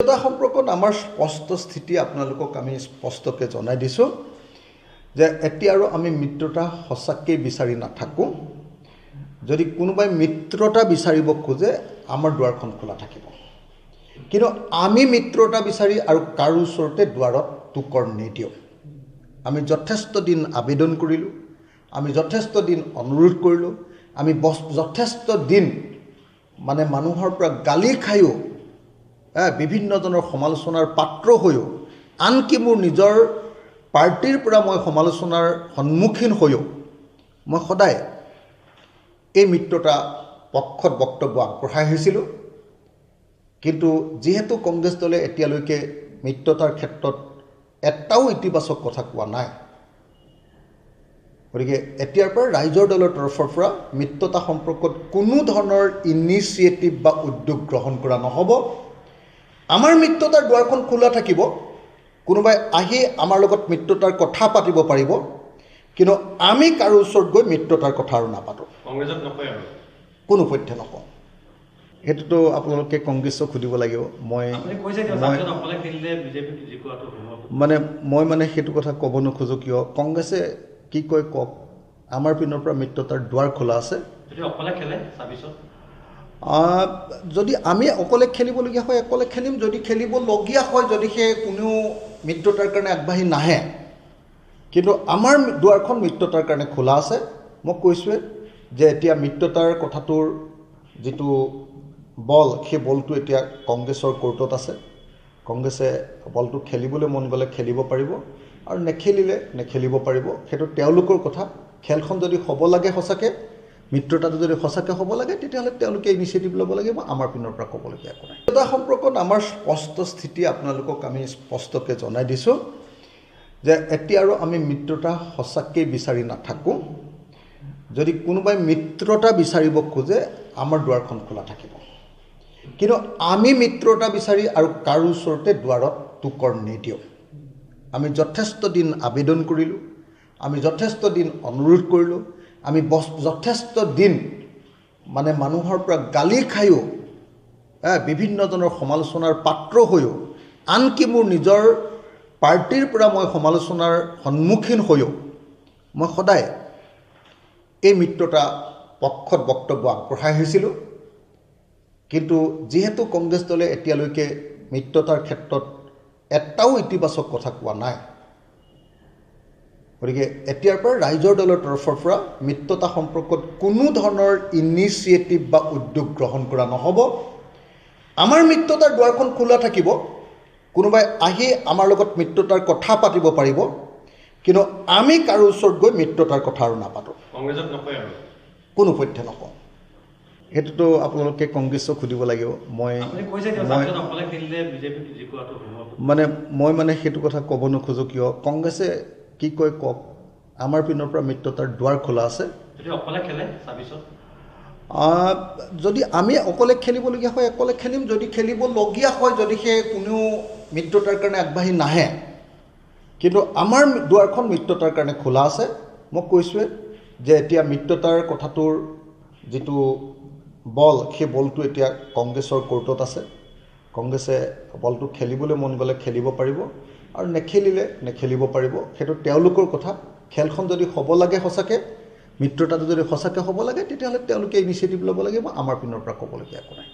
এটা সম্পৰ্কত আমাৰ স্পষ্ট স্থিতি আপোনালোকক আমি স্পষ্টকৈ জনাই দিছোঁ যে এতিয়া আৰু আমি মিত্ৰতা সঁচাকৈ বিচাৰি নাথাকোঁ। যদি কোনোবাই মিত্ৰতা বিচাৰিব খোজে আমাৰ দুৱাৰখন খোলা থাকিব, কিন্তু আমি মিত্ৰতা বিচাৰি আৰু কাৰো ওচৰতে দুৱাৰত টুকৰ নিদিওঁ। আমি যথেষ্ট দিন আবেদন কৰিলোঁ, আমি যথেষ্ট দিন অনুৰোধ কৰিলোঁ, আমি যথেষ্ট দিন মানুহৰ পৰা গালি খায়ো, বিভিন্নজনৰ সমালোচনাৰ পাত্ৰ হৈও, আনকি মোৰ নিজৰ পাৰ্টিৰ পৰা মই সমালোচনাৰ সন্মুখীন হৈও মই সদায় এই মিত্ৰতা পক্ষত বক্তব্য আগবঢ়াই আহিছিলোঁ। কিন্তু যিহেতু কংগ্ৰেছ দলে এতিয়ালৈকে মিত্ৰতাৰ ক্ষেত্ৰত এটাও ইতিবাচক কথা কোৱা নাই, গতিকে এতিয়াৰ পৰা ৰাইজৰ দলৰ তৰফৰ পৰা মিত্ৰতা সম্পৰ্কত কোনো ধৰণৰ ইনিচিয়েটিভ বা উদ্যোগ গ্ৰহণ কৰা নহ'ব। আমাৰ মিত্ৰতাৰ দুৱাৰখন খোলা থাকিব, কোনোবাই আহি আমাৰ লগত মিত্ৰতাৰ কথা পাতিব পাৰিব, কিন্তু আমি কাৰো ওচৰত গৈ মিত্ৰতাৰ কথা আৰু নাপাতোঁ। কংগ্ৰেছত নকয় আৰু কোনো পধ্যে নকওঁ। সেইটোতো আপোনালোকে কংগ্ৰেছক সুধিব লাগিব। মই সেইটো কথা ক'ব নোখোজোঁ। কিয় কংগ্ৰেছে কি কয় কওক, আমাৰ পিনৰ পৰা মিত্ৰতাৰ দুৱাৰ খোলা আছে। যদি আমি অকলে খেলিবলগীয়া হয় অকলে খেলিম, যদি খেলিবলগীয়া হয় যদিহে কোনেও মিত্ৰতাৰ কাৰণে আগবাঢ়ি নাহে, কিন্তু আমাৰ দুৱাৰখন মিত্ৰতাৰ কাৰণে খোলা আছে। মই কৈছোঁৱে যে এতিয়া মিত্ৰতাৰ কথাটোৰ যিটো বল, সেই বলটো এতিয়া কংগ্ৰেছৰ কোৰ্টত আছে। কংগ্ৰেছে বলটো খেলিবলৈ মন গ'লে খেলিব পাৰিব আৰু নেখেলিলে নেখেলিব পাৰিব, সেইটো তেওঁলোকৰ কথা। খেলখন যদি হ'ব লাগে সঁচাকৈ, মিত্ৰতাটো যদি সঁচাকৈ হ'ব লাগে, তেতিয়াহ'লে তেওঁলোকে ইনিচিয়েটিভ ল'ব লাগিব। আমাৰ পিনৰ পৰা ক'বলগীয়া একো নাই। মিত্ৰতা সম্পৰ্কত আমাৰ স্পষ্ট স্থিতি আপোনালোকক আমি স্পষ্টকৈ জনাই দিছোঁ যে এতিয়া আৰু আমি মিত্ৰতা সঁচাকৈ বিচাৰি নাথাকোঁ। যদি কোনোবাই মিত্ৰতা বিচাৰিব খোজে আমাৰ দুৱাৰখন খোলা থাকিব, কিন্তু আমি মিত্ৰতা বিচাৰি আৰু কাৰো ওচৰতে দুৱাৰত টুকৰ নিদিওঁ। আমি যথেষ্ট দিন আবেদন কৰিলোঁ, আমি যথেষ্ট দিন অনুৰোধ কৰিলোঁ, আমি যথেষ্ট দিন মানুহৰ পৰা গালি খায়ো, বিভিন্নজনৰ সমালোচনাৰ পাত্ৰ হৈও, আনকি মোৰ নিজৰ পাৰ্টিৰ পৰা মই সমালোচনাৰ সন্মুখীন হৈও মই সদায় এই মিত্ৰতা পক্ষত বক্তব্য আগবঢ়াই আহিছিলোঁ। কিন্তু যিহেতু কংগ্ৰেছ দলে এতিয়ালৈকে মিত্ৰতাৰ ক্ষেত্ৰত এটাও ইতিবাচক কথা কোৱা নাই, গতিকে এতিয়াৰ পৰা ৰাইজৰ দলৰ তৰফৰ পৰা মিত্ৰতা সম্পৰ্কত কোনো ধৰণৰ ইনিচিয়েটিভ বা উদ্যোগ গ্ৰহণ কৰা নহ'ব। আমাৰ মিত্ৰতাৰ দুৱাৰখন খোলা থাকিব, কোনোবাই আহি আমাৰ লগত মিত্ৰতাৰ কথা পাতিব পাৰিব, কিন্তু আমি কাৰো ওচৰত গৈ মিত্ৰতাৰ কথা আৰু নাপাতোঁ। কংগ্ৰেছত নকয় আৰু কোনো পধ্যে নকওঁ। সেইটোতো আপোনালোকে কংগ্ৰেছক সুধিব লাগিব। মই সেইটো কথা ক'ব নোখোজোঁ। কিয় কংগ্ৰেছে কি কয় কওক, আমাৰ পিনৰ পৰা মিত্ৰতাৰ দুৱাৰ খোলা আছে। যদি আমি অকলে খেলিবলগীয়া হয় অকলে খেলিম, যদি খেলিবলগীয়া হয় যদিহে কোনেও মিত্ৰতাৰ কাৰণে আগবাঢ়ি নাহে, কিন্তু আমাৰ দুৱাৰখন মিত্ৰতাৰ কাৰণে খোলা আছে। মই কৈছোঁৱে যে এতিয়া মিত্ৰতাৰ কথাটোৰ যিটো বল, সেই বলটো এতিয়া কংগ্ৰেছৰ কোৰ্টত আছে। কংগ্ৰেছে বলটো খেলিবলৈ মন গ'লে খেলিব পাৰিব আৰু নেখেলিলে নেখেলিব পাৰিব, সেইটো তেওঁলোকৰ কথা। খেলখন যদি হ'ব লাগে সঁচাকৈ, মিত্ৰতাটো যদি সঁচাকৈ হ'ব লাগে, তেতিয়াহ'লে তেওঁলোকে ইনিচিয়েটিভ ল'ব লাগিব। আমাৰ পিনৰ পৰা ক'বলগীয়া একো নাই।